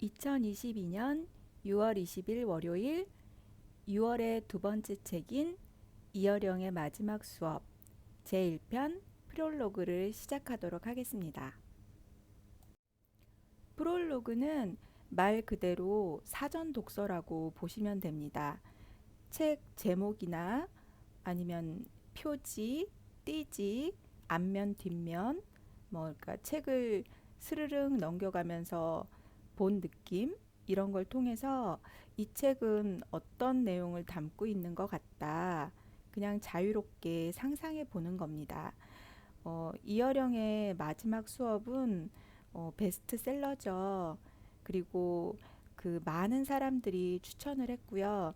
2022년 6월 20일 월요일 6월의 두 번째 책인 이어령의 마지막 수업 제1편 프롤로그를 시작하도록 하겠습니다. 프롤로그는 말 그대로 사전 독서라고 보시면 됩니다. 책 제목이나 아니면 표지, 띠지, 앞면, 뒷면, 그러니까 책을 스르륵 넘겨가면서 본 느낌 이런 걸 통해서 이 책은 어떤 내용을 담고 있는 것 같다. 그냥 자유롭게 상상해 보는 겁니다. 이어령의 마지막 수업은 베스트셀러죠. 그리고 그 많은 사람들이 추천을 했고요.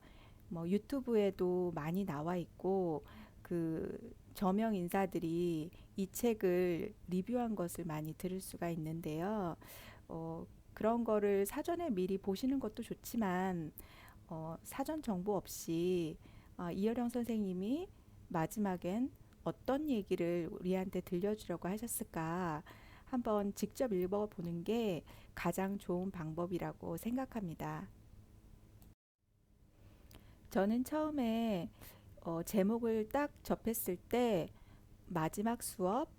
유튜브에도 많이 나와 있고 그 저명 인사들이 이 책을 리뷰한 것을 많이 들을 수가 있는데요. 그런 거를 사전에 미리 보시는 것도 좋지만 사전 정보 없이 이어령 선생님이 마지막엔 어떤 얘기를 우리한테 들려주려고 하셨을까 한번 직접 읽어보는 게 가장 좋은 방법이라고 생각합니다. 저는 처음에 제목을 딱 접했을 때 마지막 수업,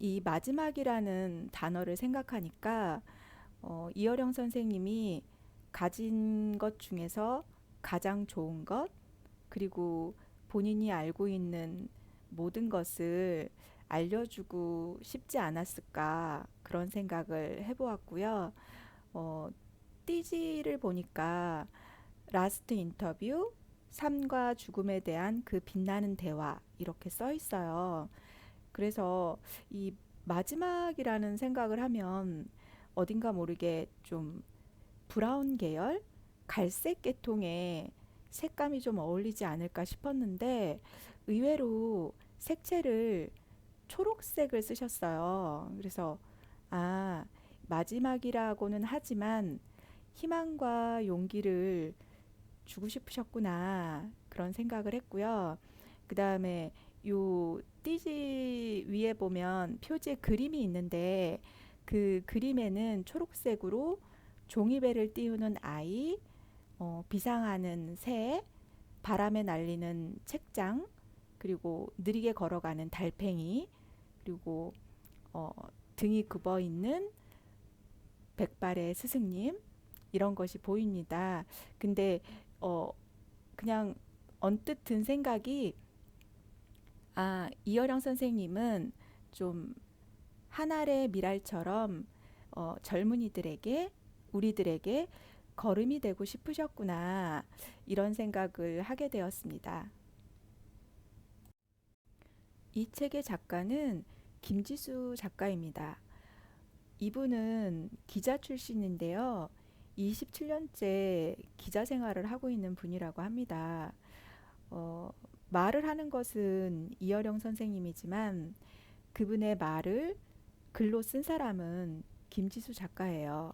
이 마지막이라는 단어를 생각하니까 이어령 선생님이 가진 것 중에서 가장 좋은 것, 그리고 본인이 알고 있는 모든 것을 알려주고 싶지 않았을까 그런 생각을 해보았고요. 어, 띠지를 보니까 라스트 인터뷰, 삶과 죽음에 대한 그 빛나는 대화 이렇게 써 있어요. 그래서 이 마지막이라는 생각을 하면 어딘가 모르게 좀 브라운 계열, 갈색 계통의 색감이 좀 어울리지 않을까 싶었는데 의외로 색채를 초록색을 쓰셨어요. 그래서 아, 마지막이라고는 하지만 희망과 용기를 주고 싶으셨구나 그런 생각을 했고요. 그 다음에 요 띠지 위에 보면 표지에 그림이 있는데 그 그림에는 초록색으로 종이배를 띄우는 아이, 비상하는 새, 바람에 날리는 책장, 그리고 느리게 걸어가는 달팽이, 그리고 어, 등이 굽어 있는 백발의 스승님 이런 것이 보입니다. 근데 어, 그냥 언뜻 든 생각이 이어령 선생님은 좀 한알의 미랄처럼 젊은이들에게 우리들에게 걸음이 되고 싶으셨구나 이런 생각을 하게 되었습니다. 이 책의 작가는 김지수 작가입니다. 이분은 기자 출신인데요. 27년째 기자 생활을 하고 있는 분이라고 합니다. 어, 말을 하는 것은 이어령 선생님이지만 그분의 말을 글로 쓴 사람은 김지수 작가예요.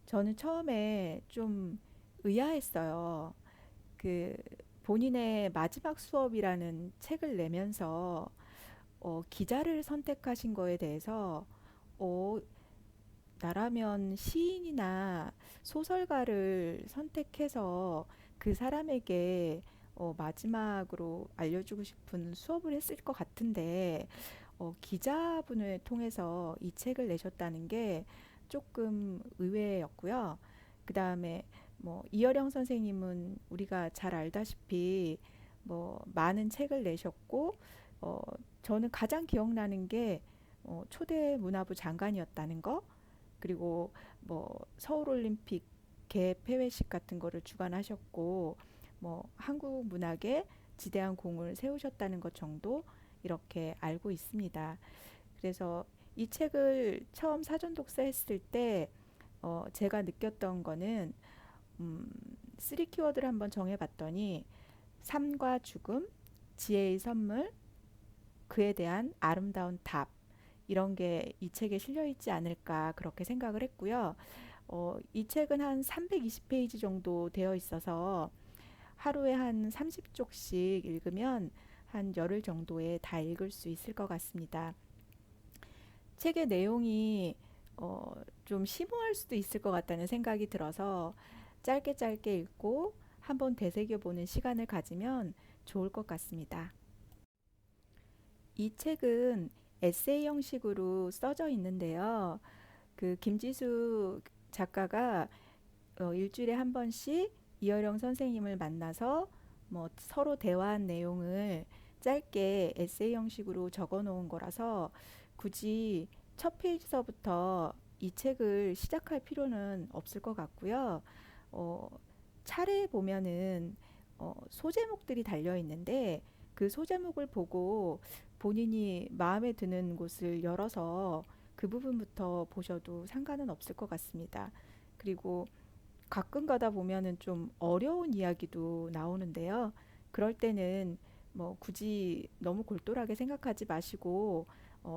저는 처음에 좀 의아했어요. 그 본인의 마지막 수업이라는 책을 내면서 기자를 선택하신 거에 대해서 어, 나라면 시인이나 소설가를 선택해서 그 사람에게 마지막으로 알려주고 싶은 수업을 했을 것 같은데 기자분을 통해서 이 책을 내셨다는 게 조금 의외였고요. 그 다음에 이어령 선생님은 우리가 잘 알다시피 많은 책을 내셨고 어, 저는 가장 기억나는 게 초대 문화부 장관이었다는 거, 그리고 서울올림픽 개폐회식 같은 거를 주관하셨고 한국 문학에 지대한 공을 세우셨다는 것 정도 이렇게 알고 있습니다. 그래서 이 책을 처음 사전 독서했을 때 제가 느꼈던 거는 음, 3 키워드를 한번 정해봤더니 삶과 죽음, 지혜의 선물, 그에 대한 아름다운 답 이런 게 이 책에 실려 있지 않을까 그렇게 생각을 했고요. 이 책은 한 320페이지 정도 되어 있어서 하루에 한 30쪽씩 읽으면 한 열흘 정도에 다 읽을 수 있을 것 같습니다. 책의 내용이 좀 심오할 수도 있을 것 같다는 생각이 들어서 짧게 짧게 읽고 한번 되새겨보는 시간을 가지면 좋을 것 같습니다. 이 책은 에세이 형식으로 써져 있는데요. 그 김지수 작가가 일주일에 한 번씩 이어령 선생님을 만나서 뭐 서로 대화한 내용을 짧게 에세이 형식으로 적어 놓은 거라서 굳이 첫 페이지서부터 이 책을 시작할 필요는 없을 것 같고요. 어, 차례 보면은 소제목들이 달려 있는데 그 소제목을 보고 본인이 마음에 드는 곳을 열어서 그 부분부터 보셔도 상관은 없을 것 같습니다. 그리고 가끔 가다 보면은 좀 어려운 이야기도 나오는데요. 그럴 때는 뭐 굳이 너무 골똘하게 생각하지 마시고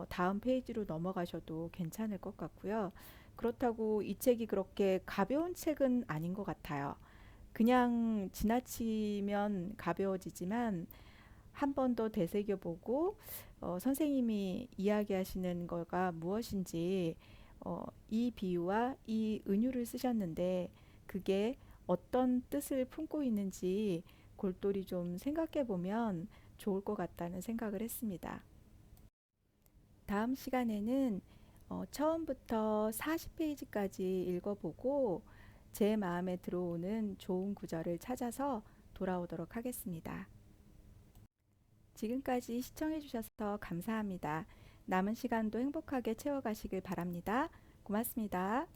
다음 페이지로 넘어가셔도 괜찮을 것 같고요. 그렇다고 이 책이 그렇게 가벼운 책은 아닌 것 같아요. 그냥 지나치면 가벼워지지만 한 번 더 되새겨보고 선생님이 이야기하시는 거가 무엇인지 이 비유와 이 은유를 쓰셨는데 그게 어떤 뜻을 품고 있는지 골똘히 좀 생각해 보면 좋을 것 같다는 생각을 했습니다. 다음 시간에는 처음부터 40페이지까지 읽어보고 제 마음에 들어오는 좋은 구절을 찾아서 돌아오도록 하겠습니다. 지금까지 시청해 주셔서 감사합니다. 남은 시간도 행복하게 채워가시길 바랍니다. 고맙습니다.